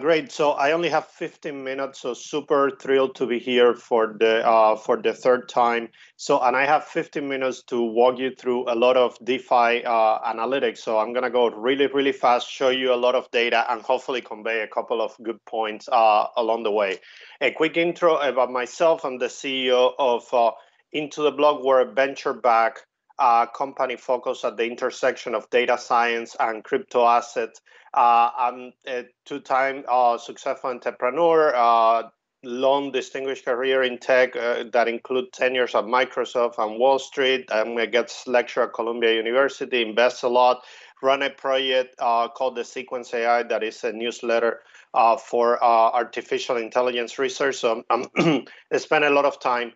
Great. So I only have 15 minutes, so super thrilled to be here for the third time. So, and I have 15 minutes to walk you through a lot of DeFi analytics. So I'm gonna go really, really fast, show you a lot of data, and hopefully convey a couple of good points along the way. A quick intro about myself. I'm the CEO of Into the Block. We're a venture-backed company focused at the intersection of data science and crypto assets. I'm a two-time successful entrepreneur, long distinguished career in tech that include 10 years at Microsoft and Wall Street. I'm a guest lecturer at Columbia University, invest a lot, run a project called the Sequence AI that is a newsletter for artificial intelligence research. So I spend a lot of time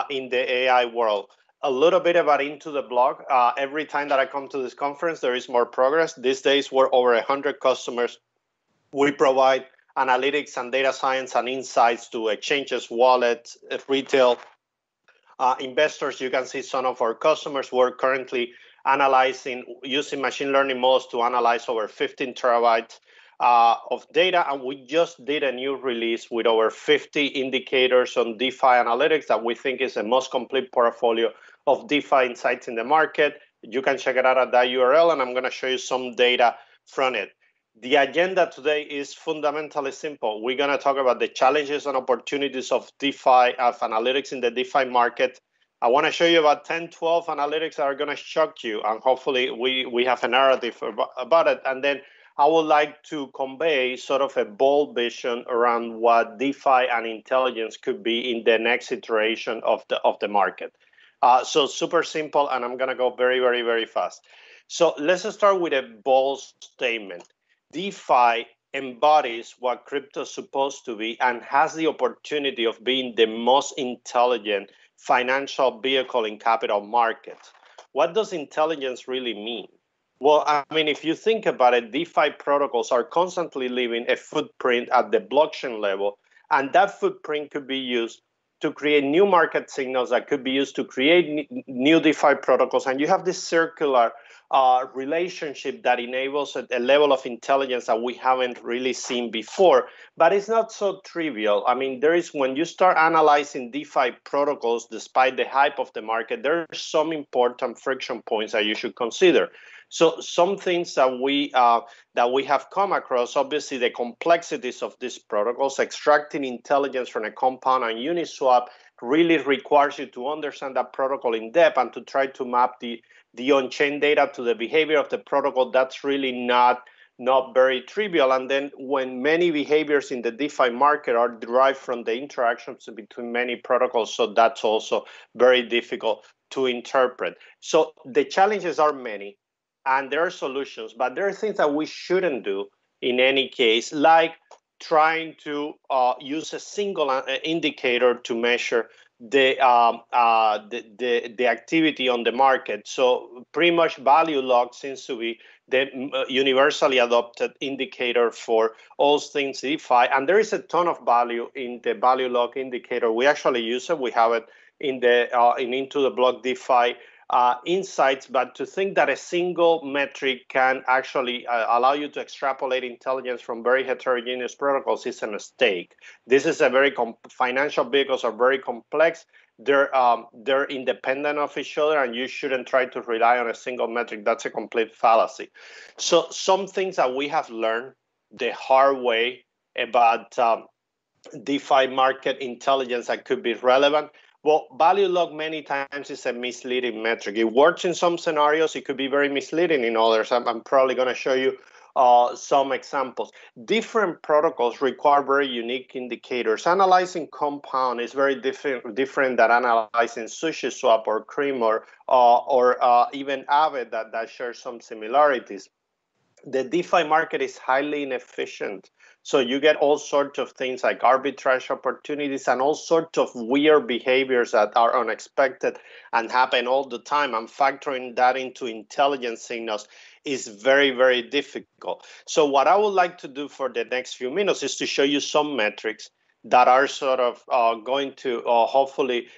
in the AI world. A little bit about Into the Block. Every time that I come to this conference, there is more progress. These days, we're over 100 customers. We provide analytics and data science and insights to exchanges, wallets, retail investors. You can see some of our customers. We're currently analyzing, using machine learning models to analyze over 15 terabytes of data, and we just did a new release with over 50 indicators on DeFi analytics that we think is the most complete portfolio of DeFi insights in the market. You can check it out at that URL, and I'm going to show you some data from it. The agenda today is fundamentally simple. We're going to talk about the challenges and opportunities of DeFi, of analytics in the DeFi market. I want to show you about 10, 12 analytics that are going to shock you, and hopefully we have a narrative about it. And then I would like to convey sort of a bold vision around what DeFi and intelligence could be in the next iteration of the market. So super simple, and I'm going to go very, very, very fast. So let's start with a bold statement. DeFi embodies what crypto is supposed to be and has the opportunity of being the most intelligent financial vehicle in capital markets. What does intelligence really mean? Well, I mean, if you think about it, DeFi protocols are constantly leaving a footprint at the blockchain level, and that footprint could be used to create new market signals that could be used to create new DeFi protocols. And you have this circular relationship that enables a level of intelligence that we haven't really seen before, but it's not so trivial. I mean, when you start analyzing DeFi protocols, despite the hype of the market, there are some important friction points that you should consider. So some things that we have come across, obviously the complexities of these protocols, extracting intelligence from a compound and Uniswap really requires you to understand that protocol in depth and to try to map the on-chain data to the behavior of the protocol. That's really not very trivial. And then when many behaviors in the DeFi market are derived from the interactions between many protocols, so that's also very difficult to interpret. So the challenges are many. And there are solutions, but there are things that we shouldn't do in any case, like trying to use a single indicator to measure the activity on the market. So pretty much value log seems to be the universally adopted indicator for all things DeFi, and there is a ton of value in the value log indicator. We actually use it. We have it in Into the Block DeFi insights, but to think that a single metric can actually allow you to extrapolate intelligence from very heterogeneous protocols is a mistake. This is a very financial vehicles are very complex. They're independent of each other, and you shouldn't try to rely on a single metric. That's a complete fallacy. So some things that we have learned the hard way about DeFi market intelligence that could be relevant. Well, value log many times is a misleading metric. It works in some scenarios. It could be very misleading in others. I'm probably going to show you some examples. Different protocols require very unique indicators. Analyzing compound is very different than analyzing SushiSwap or Cream or even Aave that share some similarities. The DeFi market is highly inefficient. So you get all sorts of things like arbitrage opportunities and all sorts of weird behaviors that are unexpected and happen all the time. And factoring that into intelligence signals is very, very difficult. So what I would like to do for the next few minutes is to show you some metrics that are sort of going to hopefully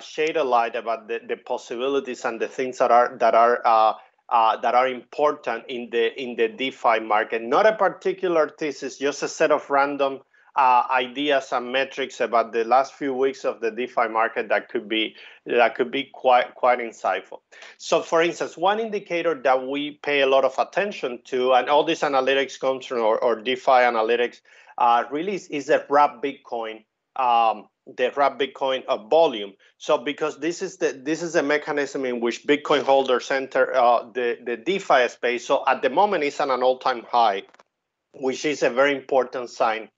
shade a light about the possibilities and the things that are important in the DeFi market. Not a particular thesis, just a set of random ideas and metrics about the last few weeks of the DeFi market that could be quite insightful. So, for instance, one indicator that we pay a lot of attention to, and all this analytics comes from or DeFi analytics, really is the wrap Bitcoin. The wrap Bitcoin volume. So because this is a mechanism in which Bitcoin holders enter the DeFi space. So at the moment it's at an all-time high, which is a very important sign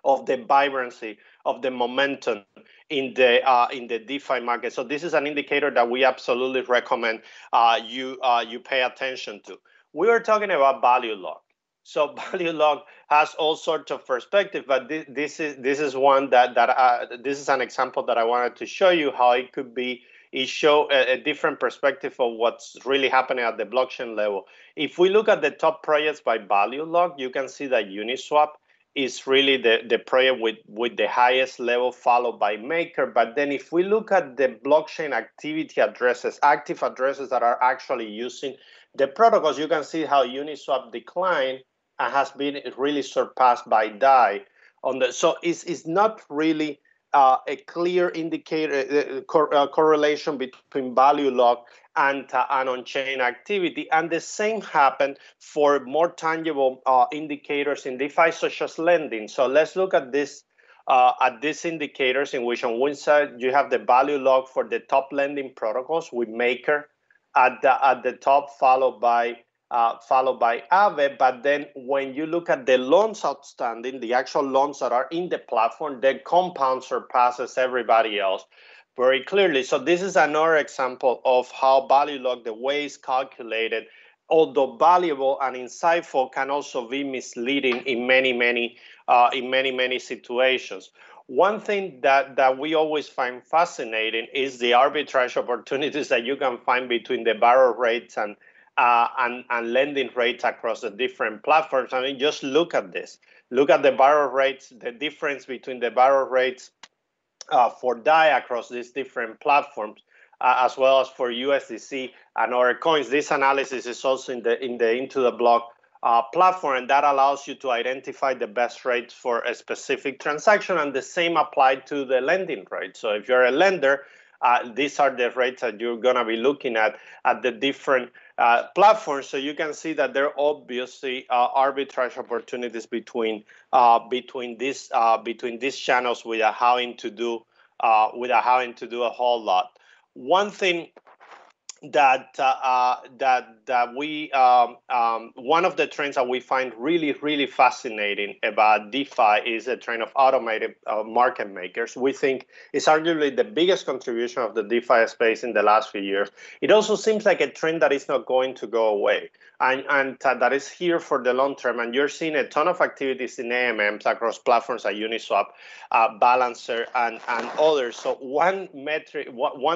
of the vibrancy, of the momentum in the DeFi market. So this is an indicator that we absolutely recommend you pay attention to. We were talking about value lock. So value lock has all sorts of perspective, but this is one that this is an example that I wanted to show you how it could be. It show a different perspective of what's really happening at the blockchain level. If we look at the top projects by value lock, you can see that Uniswap is really the project with the highest level, followed by Maker. But then if we look at the blockchain activity addresses, active addresses that are actually using the protocols, you can see how Uniswap declined and has been really surpassed by DAI. So it's not really a clear indicator correlation between value lock and on-chain activity. And the same happened for more tangible indicators in DeFi, such as lending. So let's look at this. At these indicators, in which on one side you have the value lock for the top lending protocols with Maker at the top, followed by Aave. But then when you look at the loans outstanding, the actual loans that are in the platform, the Compound surpasses everybody else very clearly. So this is another example of how value lock, the way it's calculated, although valuable and insightful, can also be misleading in many situations. One thing that we always find fascinating is the arbitrage opportunities that you can find between the borrow rates and lending rates across the different platforms. I mean, just look at this. Look at the borrow rates, the difference between the borrow rates for DAI across these different platforms, as well as for USDC and other coins. This analysis is also in the Into the Block platform, and that allows you to identify the best rates for a specific transaction, and the same applied to the lending rate. So if you're a lender, these are the rates that you're going to be looking at the different platforms. So you can see that there are obviously arbitrage opportunities between these channels without having to do a whole lot. One thing that we one of the trends that we find really fascinating about DeFi is the trend of automated market makers. We think it's arguably the biggest contribution of the DeFi space in the last few years. It also seems like a trend that is not going to go away, and that is here for the long term. And you're seeing a ton of activities in AMMs across platforms like Uniswap, Balancer, and others. So one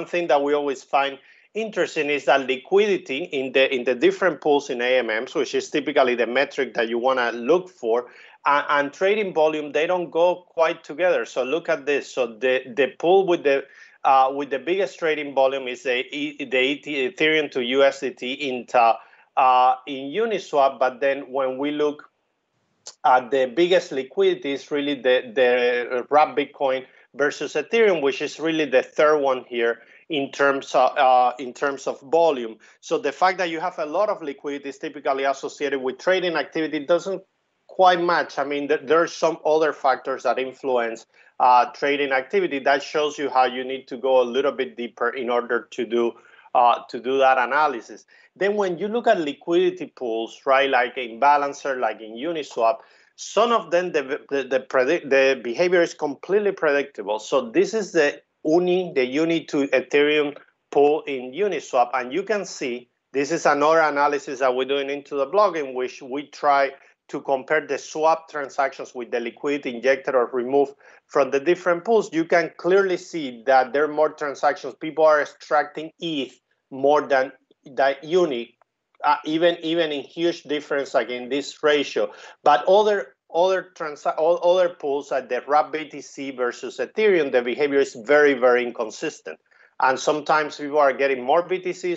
thing that we always find interesting is that liquidity in the different pools in AMMs, which is typically the metric that you want to look for, and trading volume, they don't go quite together. So look at this. So the pool with the biggest trading volume is the Ethereum to USDT in Uniswap. But then when we look at the biggest liquidity, is really the wrap Bitcoin versus Ethereum, which is really the third one here in terms of volume. So the fact that you have a lot of liquidity is typically associated with trading activity doesn't quite match. I mean, there are some other factors that influence trading activity. That shows you how you need to go a little bit deeper in order to do that analysis. Then when you look at liquidity pools, right, like in Balancer, like in Uniswap, some of them the behavior is completely predictable. So this is the Uni to Ethereum pool in Uniswap, and you can see this is another analysis that we're doing into the blog, in which we try to compare the swap transactions with the liquidity injected or removed from the different pools. You can clearly see that there are more transactions. People are extracting ETH more than that Uni, even in huge difference like in this ratio. But other other pools like the wrap BTC versus Ethereum, the behavior is very, very inconsistent. And sometimes people are getting more BTC,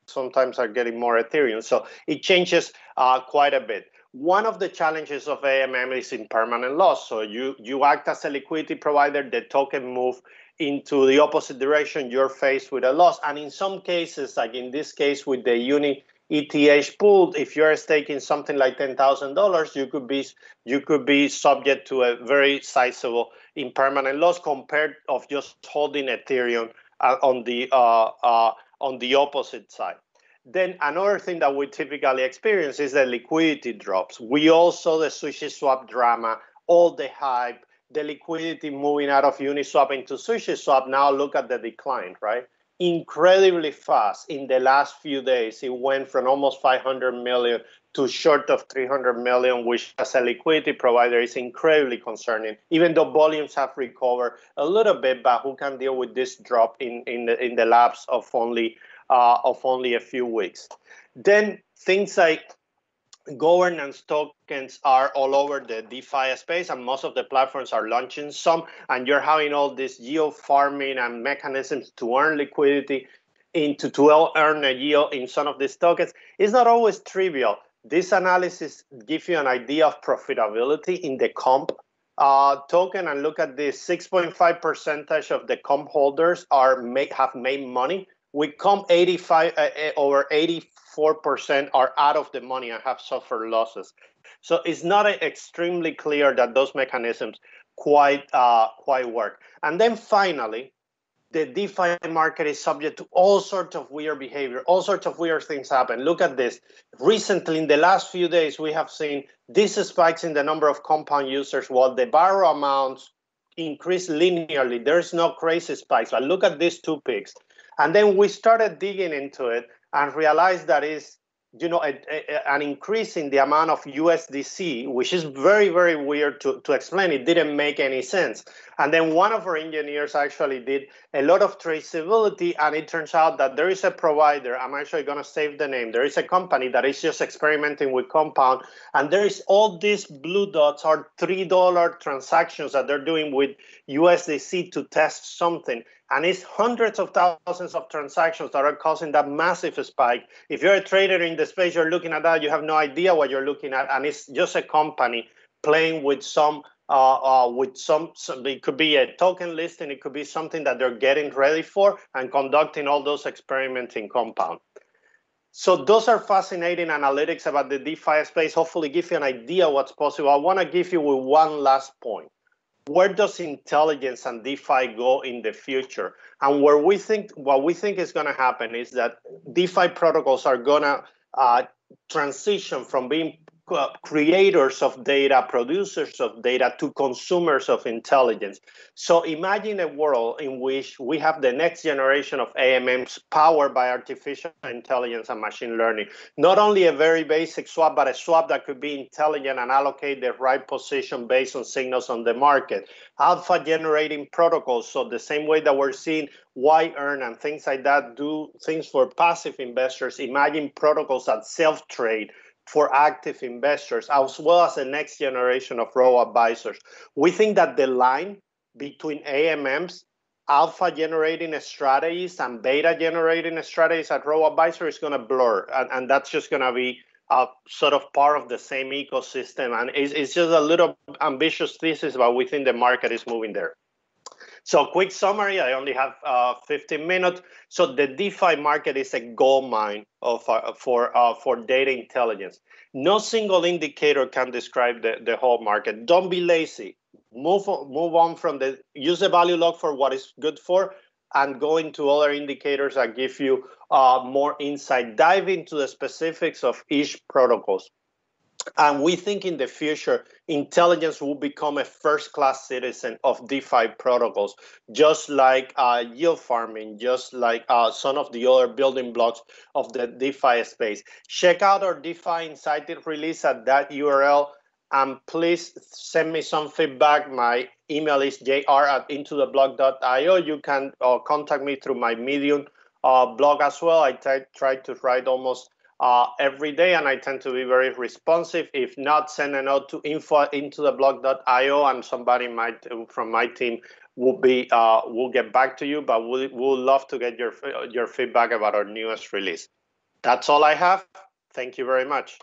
sometimes are getting more Ethereum. So it changes quite a bit. One of the challenges of AMM is impermanent loss. So you act as a liquidity provider, the token move into the opposite direction, you're faced with a loss. And in some cases, like in this case with the Uni ETH pool, if you're staking something like $10,000, you could be subject to a very sizable impermanent loss compared of just holding Ethereum on the opposite side. Then another thing that we typically experience is the liquidity drops. We all saw the sushi swap drama, all the hype, the liquidity moving out of Uniswap into sushi swap. Now look at the decline, right? Incredibly fast. In the last few days, it went from almost 500 million to short of 300 million, which as a liquidity provider is incredibly concerning, even though volumes have recovered a little bit, but who can deal with this drop in the lapse of only a few weeks? Then things like governance tokens are all over the DeFi space, and most of the platforms are launching some, and you're having all this yield farming and mechanisms to earn liquidity to earn a yield in some of these tokens. It's not always trivial. This analysis gives you an idea of profitability in the comp token, and look at this: 6.5% of the comp holders have made money. With comp, over 84% are out of the money and have suffered losses. So it's not extremely clear that those mechanisms quite work. And then finally, the DeFi market is subject to all sorts of weird behavior, all sorts of weird things happen. Look at this. Recently, in the last few days, we have seen these spikes in the number of compound users while the borrow amounts increase linearly. There's no crazy spikes, but look at these two peaks. And then we started digging into it and realized that is, an increase in the amount of USDC, which is very, very weird to explain. It didn't make any sense. And then one of our engineers actually did a lot of traceability, and it turns out that there is a provider. I'm actually going to save the name. There is a company that is just experimenting with Compound, and there is all these blue dots are $3 transactions that they're doing with USDC to test something. And it's hundreds of thousands of transactions that are causing that massive spike. If you're a trader in the space, you're looking at that, you have no idea what you're looking at, and it's just a company playing with some. It could be a token listing, it could be something that they're getting ready for and conducting all those experiments in Compound. So those are fascinating analytics about the DeFi space. Hopefully, give you an idea what's possible. I want to give you one last point. Where does intelligence and DeFi go in the future? And what we think is going to happen is that DeFi protocols are going to transition from being creators of data, producers of data, to consumers of intelligence. So imagine a world in which we have the next generation of AMMs powered by artificial intelligence and machine learning. Not only a very basic swap, but a swap that could be intelligent and allocate the right position based on signals on the market. Alpha generating protocols, so the same way that we're seeing Y-earn and things like that do things for passive investors, imagine protocols that self-trade for active investors, as well as the next generation of robo-advisors. We think that the line between AMMs, alpha generating strategies, and beta generating strategies at robo-advisor is going to blur, and that's just going to be sort of part of the same ecosystem. And it's just a little ambitious thesis, but we think the market is moving there. So quick summary, I only have 15 minutes. So the DeFi market is a gold mine for data intelligence. No single indicator can describe the whole market. Don't be lazy. Move on from use the value log for what it's good for, and go into other indicators that give you more insight. Dive into the specifics of each protocols. And we think in the future, intelligence will become a first-class citizen of DeFi protocols, just like yield farming, just like some of the other building blocks of the DeFi space. Check out our DeFi Insighted release at that URL, and please send me some feedback. My email is jr@intotheblog.io. You can contact me through my Medium blog as well. I try to write almost every day, and I tend to be very responsive. If not, send a note to info@block.io, and somebody from my team will get back to you. But we'll love to get your feedback about our newest release. That's all I have. Thank you very much.